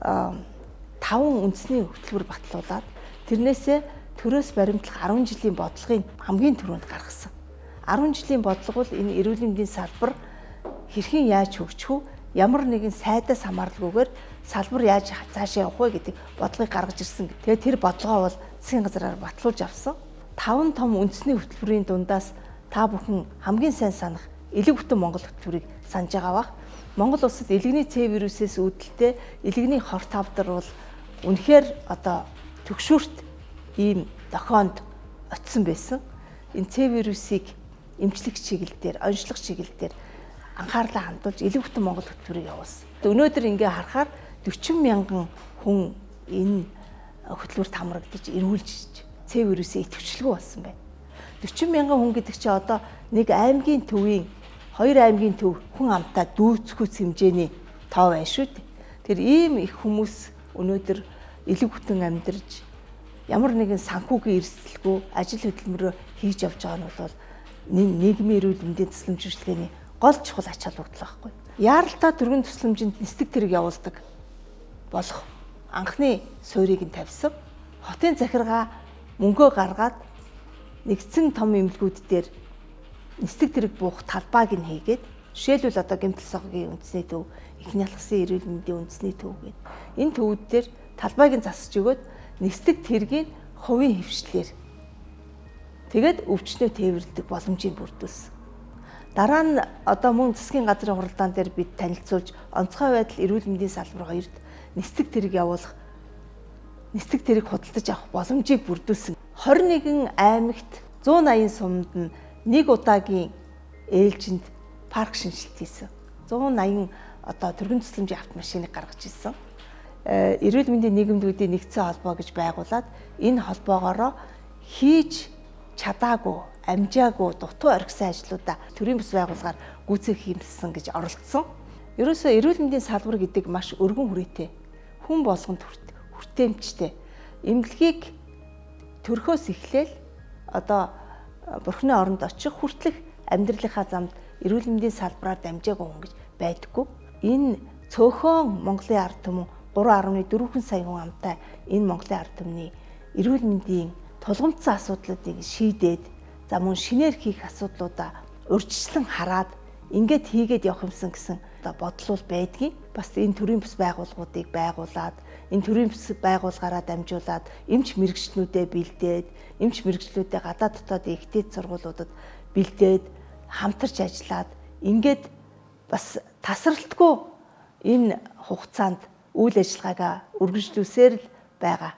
5 үндэсний хөтөлбөр батлуулаад тэрнээсээ төрөөс баримтлах 10 жилийн бодлогыг хамгийн түрүүнд гаргасан. 10 жилийн бодлого бол энэ эрүүл мэндийн салбар хэрхэн яаж хөгжих вэ? Ямар нэгэн сайдаас хамааралгүйгээр салбар яаж цаашаа явах вэ гэдэг бодлогыг гаргаж ирсэн. Тэгээд тэр бодлогоо бол засгийн газраар батлуулж авсан. 5 том үндэсний хөтөлбөрийн дундаас та бүхэн хамгийн сайн санах элэг бүтэн Монгол хөтөлбөрийг санаж байгаа бах. Монгол улсад элэгний С вирусээс үүдэлтэй элэгний хорт авдар бол үнэхээр төгшүүрт ийм дохионд очисон байсан. Энэ С вирусыг эмчлэх чиглэлээр, онцлог чиглэлээр анхаарлаа хандуулж элэг бүтэн Монгол хөтөлбөрийг явуулсан. Өнөөдөр ингээ харахаар 40 мянган хүн энэ хөтөлбөрт хамрагдаж эрүүлж С вирусын идэвхжлгүй болсон байна. 40 мянган хүн гэдэг чинь одоо нэг аймгийн төвийн 2 аймгийн төв хүн амтаа дүүцэхүйц хэмжээний тоо байна шүү дээ. Тэр ийм их хүмүүс өнөөдөр элэг бүтэн амьдарч ямар нэгэн санхүүгийн эрсдэлгүй ажил хөдөлмөрөө хийж явж байгаа нь бол нийгмийн эрүүл мэндийн тусламжлалын гол чухал ач холбогдол байхгүй. Яаралтай төргөн тусламжинд нисдэг тэрэг явуулдаг болох анхны суурийг нь тавьсан. Хотын захиргаа мөнгөө гаргаад нэгдсэн том эмнэлгүүд дээр нисдэг тэрэг буух талбайг нь хийгээд жишээлбэл гэмтэл соггийн үндэсний төв, эхний алгасын эрүүл мэндийн үндэсний төв гэдэг энэ төвүүд дээр талбайг нь засаж өгөөд нисдэг тэргийн хувийн хөвшлээр тэгээд өвчнөө тээвэрлэдэг боломжийг бүрдүүлсэн. Дараа нь мөн засгийн газрын хуралдаан дээр бид танилцуулж онцгой байдал эрүүл мэндийн салбар 2-д нисдэг тэрэг явуулах, нисдэг тэрэг худалдаж авах боломжийг бүрдүүлсэн. 21 аймагт 180 сумд нь нэг удаагийн ээлжинд парк шинжилт хийсэн. 180 төргөн тусламжийн автомашиныг гаргаж ирсэн. Эрүүл мэндийн нийгэмлэгүүдийн нэгдсэн холбоо гэж байгуулад энэ холбоогоороо хийж чадаагүй, амжаагүй дутуу орхисон ажлуудаа төрийн бас байгууллагаар гүйцээх хиймсэн гэж оролдсон. Ерөөсөө эрүүл мэндийн салбар гэдэг маш өргөн хүрээтэй, хүн болгонд хүртээмжтэй. Эмнэлгийг төрхөөс эхлээл бурхны оронд очих хүртэлх амьдралынхаа замд эрүүл мэндийн салбараар дамжаагүй хүн гэж байдаггүй. Энэ цөөхөн Монголын ард түмэн 3.4 сая хүн амтай энэ Монголын ард түмний эрүүл мэндийн тулгымдсан асуудлуудыг шийдээд мөн шинээр хийх асуудлуудаа урьдчилан хараад ингээд хийгээд явах юмсан гэсэн бодлол байдгийг. Бас энэ төрийн бас байгууллагуудыг байгуулад энэ төрийн бас байгууллагаараа дамжуулаад эмч мэрэгчлэнүүдэд бэлдээд эмч мэрэгчлэнүүдэд гадаад дотоодын ихтэй сургуулиудад бэлдээд хамтарч ажиллаад ингээд бас тасралтгүй энэ хугацаанд үйл ажиллагаагаа үргэлжлүүлсээр л байгаа.